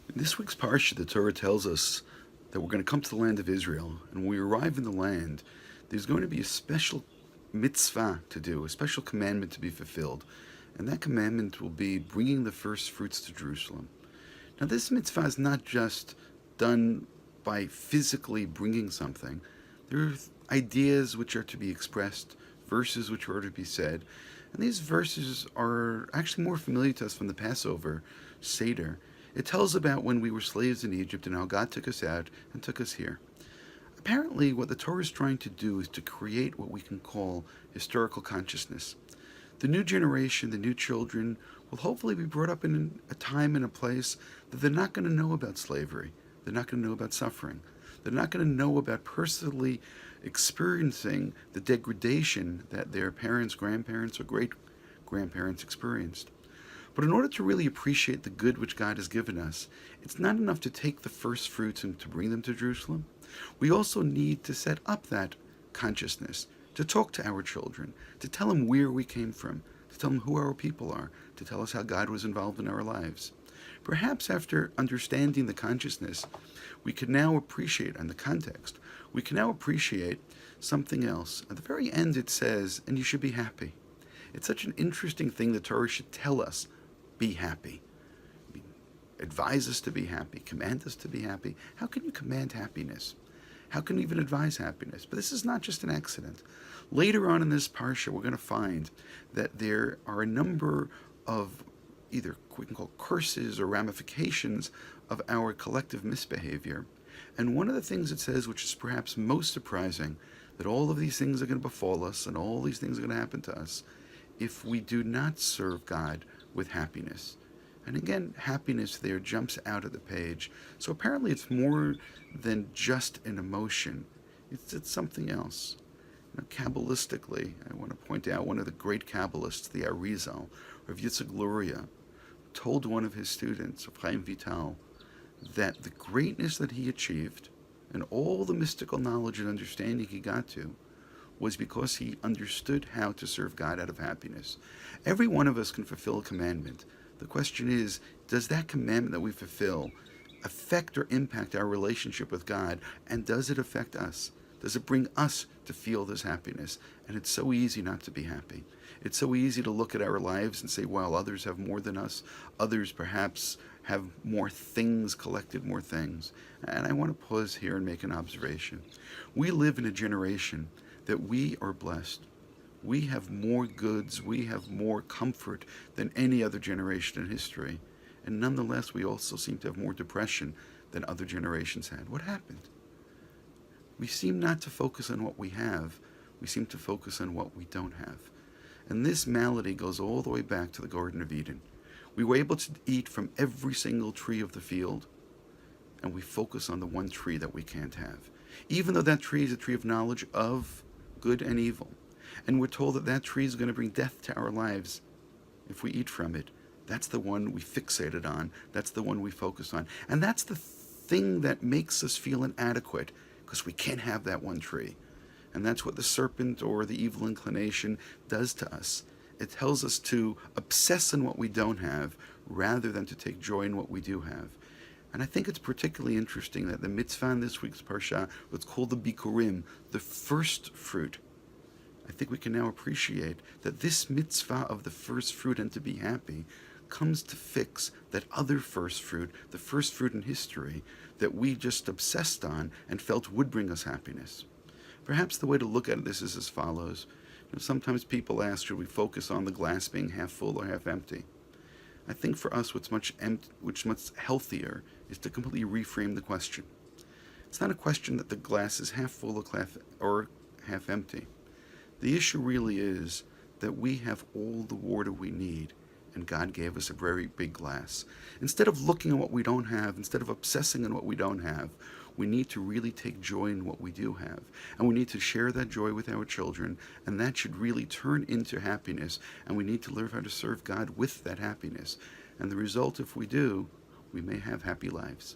In this week's Parsha, the Torah tells us that we're going to come to the land of Israel, and when we arrive in the land, there's going to be a special mitzvah to do, a special commandment to be fulfilled, and that commandment will be bringing the first fruits to Jerusalem. Now, this mitzvah is not just done by physically bringing something. There are ideas which are to be expressed, verses which are to be said, and these verses are actually more familiar to us from the Passover Seder. It tells about when we were slaves in Egypt and how God took us out and took us here. Apparently, what the Torah is trying to do is to create what we can call historical consciousness. The new generation, the new children, will hopefully be brought up in a time and a place that they're not going to know about slavery. They're not going to know about suffering. They're not going to know about personally experiencing the degradation that their parents, grandparents, or great grandparents experienced. But in order to really appreciate the good which God has given us, it's not enough to take the first fruits and to bring them to Jerusalem. We also need to set up that consciousness, to talk to our children, to tell them where we came from, to tell them who our people are, to tell us how God was involved in our lives. Perhaps after understanding the consciousness, we can now appreciate, and the context, we can now appreciate something else. At the very end it says, and you should be happy. It's such an interesting thing the Torah should tell us, be happy. Advise us to be happy, command us to be happy. How can you command happiness? How can you even advise happiness? But this is not just an accident. Later on in this parsha, we're going to find that there are a number of either we can call curses or ramifications of our collective misbehavior. And one of the things it says, which is perhaps most surprising, that all of these things are going to befall us and all these things are going to happen to us if we do not serve God with happiness. And again, happiness there jumps out at the page. So apparently it's more than just an emotion. It's something else. Kabbalistically, I want to point out one of the great Kabbalists, the Arizal, Rav Yitzhak Luria, told one of his students, Chaim Vital, that the greatness that he achieved and all the mystical knowledge and understanding he got to was because he understood how to serve God out of happiness. Every one of us can fulfill a commandment. The question is, does that commandment that we fulfill affect or impact our relationship with God, and does it affect us? Does it bring us to feel this happiness? And it's so easy not to be happy. It's so easy to look at our lives and say, well, others have more than us. Others perhaps have more things, collected more things. And I want to pause here and make an observation. We live in a generation that we are blessed. We have more goods, we have more comfort than any other generation in history. And nonetheless, we also seem to have more depression than other generations had. What happened? We seem not to focus on what we have. We seem to focus on what we don't have. And this malady goes all the way back to the Garden of Eden. We were able to eat from every single tree of the field, and we focus on the one tree that we can't have. Even though that tree is a tree of knowledge of good and evil. And we're told that that tree is going to bring death to our lives if we eat from it. That's the one we fixated on. That's the one we focus on. And that's the thing that makes us feel inadequate, because we can't have that one tree. And that's what the serpent or the evil inclination does to us. It tells us to obsess on what we don't have rather than to take joy in what we do have. And I think it's particularly interesting that the mitzvah in this week's parsha, what's called the bikurim, the first fruit. I think we can now appreciate that this mitzvah of the first fruit and to be happy comes to fix that other first fruit, the first fruit in history, that we just obsessed on and felt would bring us happiness. Perhaps the way to look at this is as follows. Sometimes people ask, should we focus on the glass being half full or half empty? I think for us, what's much healthier is to completely reframe the question. It's not a question that the glass is half full or half empty. The issue really is that we have all the water we need, and God gave us a very big glass. Instead of looking at what we don't have, instead of obsessing on what we don't have, we need to really take joy in what we do have. And we need to share that joy with our children, and that should really turn into happiness, and we need to learn how to serve God with that happiness. And the result, if we do, we may have happy lives.